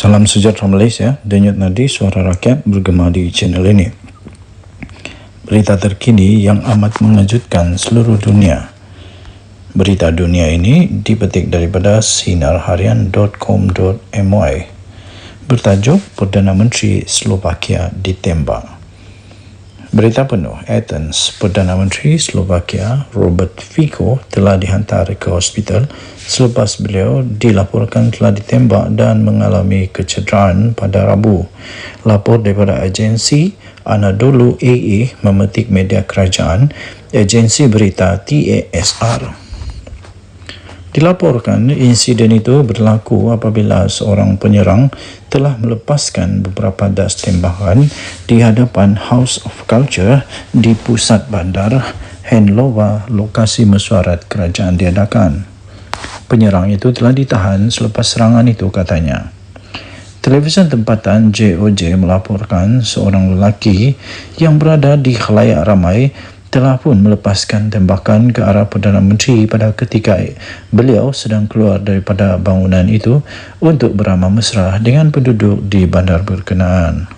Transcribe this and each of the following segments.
Salam sejahtera Malaysia, denyut nadi suara rakyat bergema di channel ini. Berita terkini yang amat mengejutkan seluruh dunia. Berita dunia ini dipetik daripada sinarharian.com.my. Bertajuk Perdana Menteri Slovakia ditembak. Berita penuh, Athens, Perdana Menteri Slovakia Robert Fico telah dihantar ke hospital selepas beliau dilaporkan telah ditembak dan mengalami kecederaan pada Rabu. Lapor daripada agensi Anadolu AA memetik media kerajaan, agensi berita TASR. Dilaporkan insiden itu berlaku apabila seorang penyerang telah melepaskan beberapa das tembakan di hadapan House of Culture di pusat bandar Handlova, lokasi mesyuarat kerajaan diadakan. Penyerang itu telah ditahan selepas serangan itu, katanya. Televisyen tempatan JOJ melaporkan seorang lelaki yang berada di khalayak ramai telah pun melepaskan tembakan ke arah Perdana Menteri pada ketika beliau sedang keluar daripada bangunan itu untuk beramah mesra dengan penduduk di bandar berkenaan.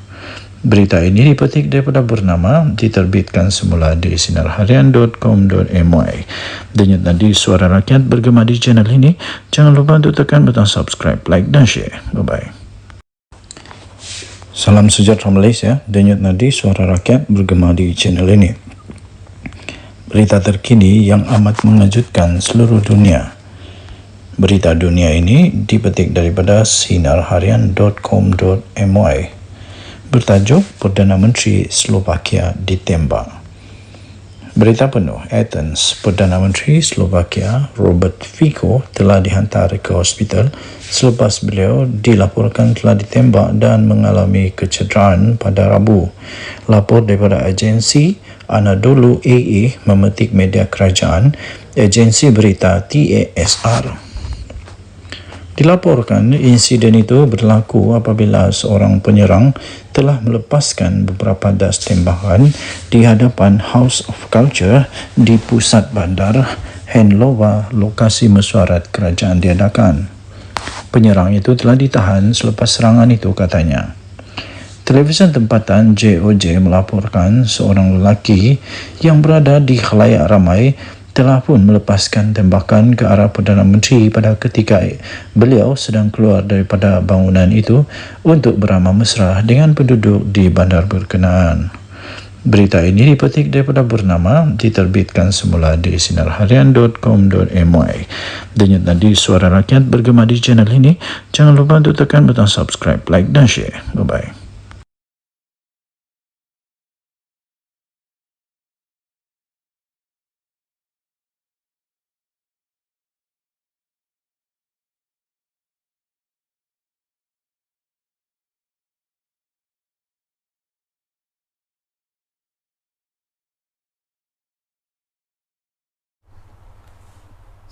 Berita ini dipetik daripada bernama, diterbitkan semula di sinarharian.com.my. Denyut nadi suara rakyat bergema di channel ini. Jangan lupa untuk tekan butang subscribe, like dan share. Bye-bye. Salam sejahtera Malaysia, denyut nadi suara rakyat bergema di channel ini. Berita terkini yang amat mengejutkan seluruh dunia. Berita dunia ini dipetik daripada sinarharian.com.my. Bertajuk Perdana Menteri Slovakia ditembak. Berita penuh, Athens, Perdana Menteri Slovakia Robert Fico telah dihantar ke hospital selepas beliau dilaporkan telah ditembak dan mengalami kecederaan pada Rabu. Lapor daripada agensi Anadolu AA memetik media kerajaan, agensi berita TASR. Dilaporkan insiden itu berlaku apabila seorang penyerang telah melepaskan beberapa das tembakan di hadapan House of Culture di pusat bandar Handlova, lokasi mesyuarat kerajaan diadakan. Penyerang itu telah ditahan selepas serangan itu, katanya. Televisyen tempatan JOJ melaporkan seorang lelaki yang berada di khalayak ramai telah pun melepaskan tembakan ke arah Perdana Menteri pada ketika beliau sedang keluar daripada bangunan itu untuk beramah mesra dengan penduduk di bandar berkenaan. Berita ini dipetik daripada bernama, diterbitkan semula di sinarharian.com.my. Denyut nadi suara rakyat bergema di channel ini. Jangan lupa untuk tekan butang subscribe, like dan share. Bye-bye.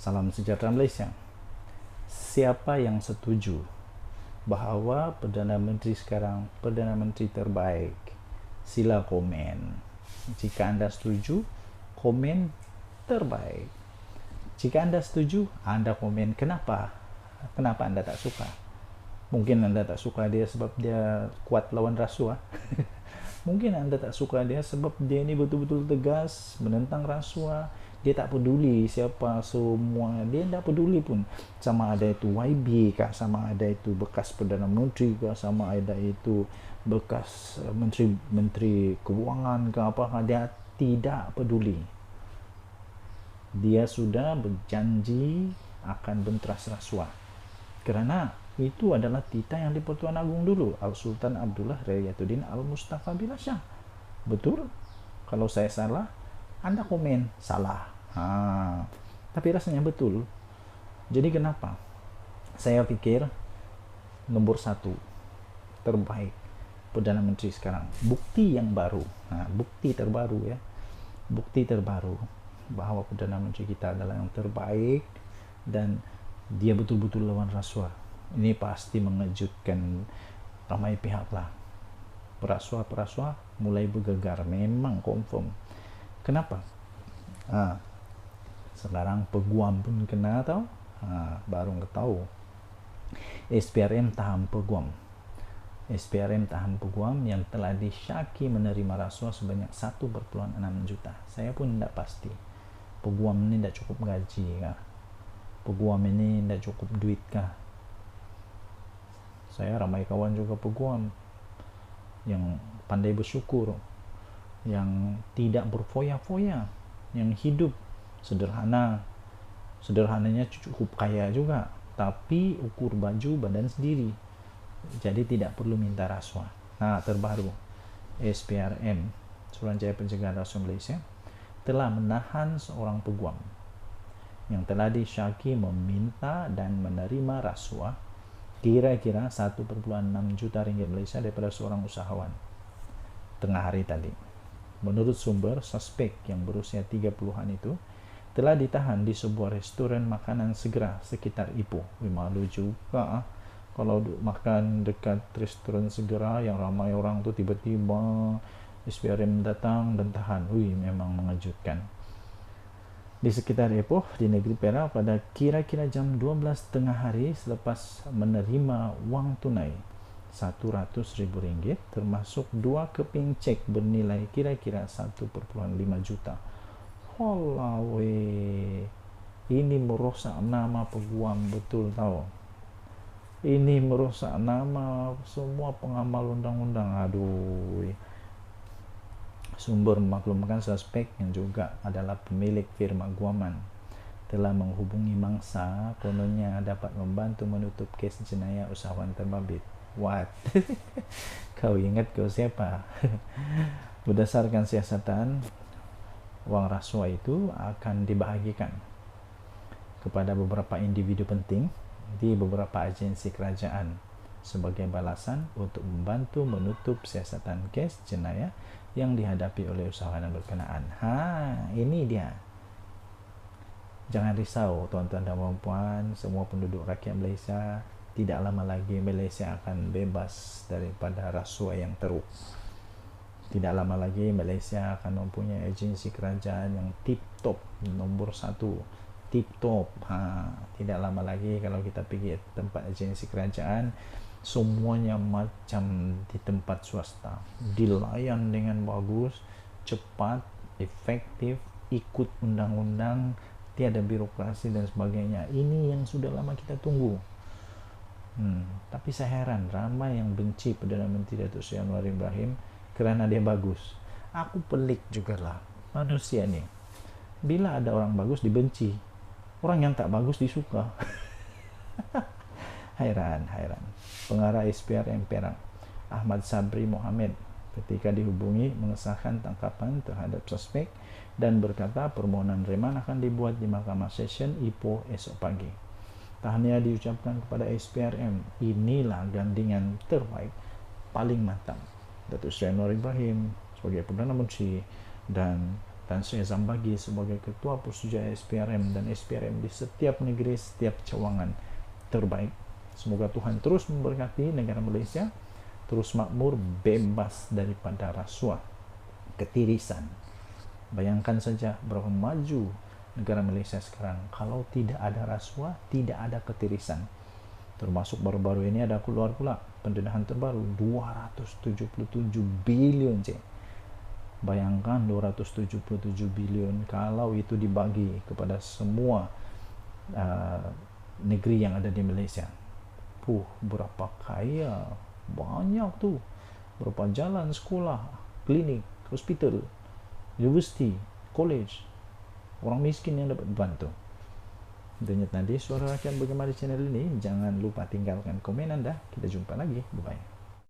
Salam sejahtera Malaysia. Siapa yang setuju bahawa Perdana Menteri sekarang Perdana Menteri terbaik? Sila komen. Jika anda setuju, komen terbaik. Jika anda setuju, anda komen kenapa. Kenapa anda tak suka? Mungkin anda tak suka dia sebab dia kuat lawan rasuah. Mungkin anda tak suka dia sebab dia ini betul-betul tegas menentang rasuah. Dia tak peduli siapa semua, dia tak peduli pun sama ada itu YB kah, sama ada itu bekas Perdana Menteri kah, sama ada itu bekas menteri keuangan kah, apakah, dia tidak peduli. Dia sudah berjanji akan benteras rasuah, kerana itu adalah titah yang di-Pertuan Agong dulu, Al-Sultan Abdullah Rayatuddin Al-Mustafa Billah Shah. Betul? Kalau saya salah, anda komen salah. Tapi rasanya betul. Jadi kenapa saya pikir nomor satu terbaik Perdana Menteri sekarang? Bukti yang baru, bukti terbaru ya, bukti terbaru bahawa Perdana Menteri kita adalah yang terbaik dan dia betul-betul lawan rasuah. Ini pasti mengejutkan ramai pihak lah. Perasuah mulai bergegar, memang confirm. Kenapa? Sekarang peguam pun kena tahu, baru tahu. SPRM tahan peguam. SPRM tahan peguam yang telah disyaki menerima rasuah sebanyak 1,6 juta. Saya pun tidak pasti. Peguam ini tidak cukup gaji kah? Peguam ini tidak cukup duit kah? Saya ramai kawan juga peguam yang pandai bersyukur, yang tidak berfoya-foya, yang hidup sederhana. Sederhananya cukup kaya juga, tapi ukur baju badan sendiri. Jadi tidak perlu minta rasuah. Nah, terbaru SPRM, Suruhanjaya Pencegahan Rasuah Malaysia, telah menahan seorang peguam yang telah disyaki meminta dan menerima rasuah kira-kira 1,6 juta ringgit Malaysia daripada seorang usahawan tengah hari tadi. Menurut sumber, suspek yang berusia 30-an itu telah ditahan di sebuah restoran makanan segera sekitar Ipoh. Malu juga kalau makan dekat restoran segera yang ramai orang tu, tiba-tiba SPRM datang dan tahan. Memang mengejutkan. Di sekitar Ipoh di negeri Perak pada kira-kira jam 12 tengah hari selepas menerima wang tunai RM100,000 termasuk 2 keping cek bernilai kira-kira 1,5 juta. Holawe, ini merosak nama peguam betul tahu. Ini merusak nama semua pengamal undang-undang. Aduh. Sumber memaklumkan suspek yang juga adalah pemilik firma guaman telah menghubungi mangsa kononnya dapat membantu menutup kes jenayah usahawan terbabit. What? Kau ingat kau siapa? Berdasarkan siasatan, wang rasuah itu akan dibahagikan kepada beberapa individu penting di beberapa agensi kerajaan sebagai balasan untuk membantu menutup siasatan kes jenayah yang dihadapi oleh usahawan berkenaan. Ini dia. Jangan risau tuan-tuan dan puan-puan, semua penduduk rakyat Malaysia, tidak lama lagi Malaysia akan bebas daripada rasuah yang teruk. Tidak lama lagi Malaysia akan mempunyai agensi kerajaan yang tip-top, nombor 1. Tip-top. Tidak lama lagi kalau kita pergi tempat agensi kerajaan, semuanya macam di tempat swasta, dilayan dengan bagus, cepat, efektif, ikut undang-undang, tiada birokrasi dan sebagainya. Ini yang sudah lama kita tunggu. Tapi saya heran ramai yang benci Perdana Menteri Datuk Seri Anwar Ibrahim kerana dia bagus. Aku pelik jugalah manusia ni. Bila ada orang bagus dibenci, orang yang tak bagus disuka. Hairan. Pengarah SPRM Perak, Ahmad Sabri Mohamed, ketika dihubungi mengesahkan tangkapan terhadap suspek dan berkata permohonan reman akan dibuat di Mahkamah Session Ipoh esok pagi. Tahniah diucapkan kepada SPRM. Inilah gandingan terbaik, paling mantap. Datuk Seri Anwar Ibrahim sebagai Perdana Menteri dan Tan Sri Zambagi sebagai Ketua Pusjaya SPRM dan SPRM di setiap negeri, setiap cawangan terbaik. Semoga Tuhan terus memberkati negara Malaysia, terus makmur, bebas daripada rasuah, ketirisan. Bayangkan saja berapa maju negara Malaysia sekarang kalau tidak ada rasuah, tidak ada ketirisan. Termasuk baru-baru ini ada keluar pula pendedahan terbaru 277 bilion je. Bayangkan 277 bilion kalau itu dibagi kepada semua negeri yang ada di Malaysia. Berapa kaya, banyak tu. Berapa jalan, sekolah, klinik, hospital, universiti, college, orang miskin yang dapat bantu. Denyut nadi suara rakyat bagaimana di channel ini. Jangan lupa tinggalkan komen anda. Kita jumpa lagi. Bye-bye.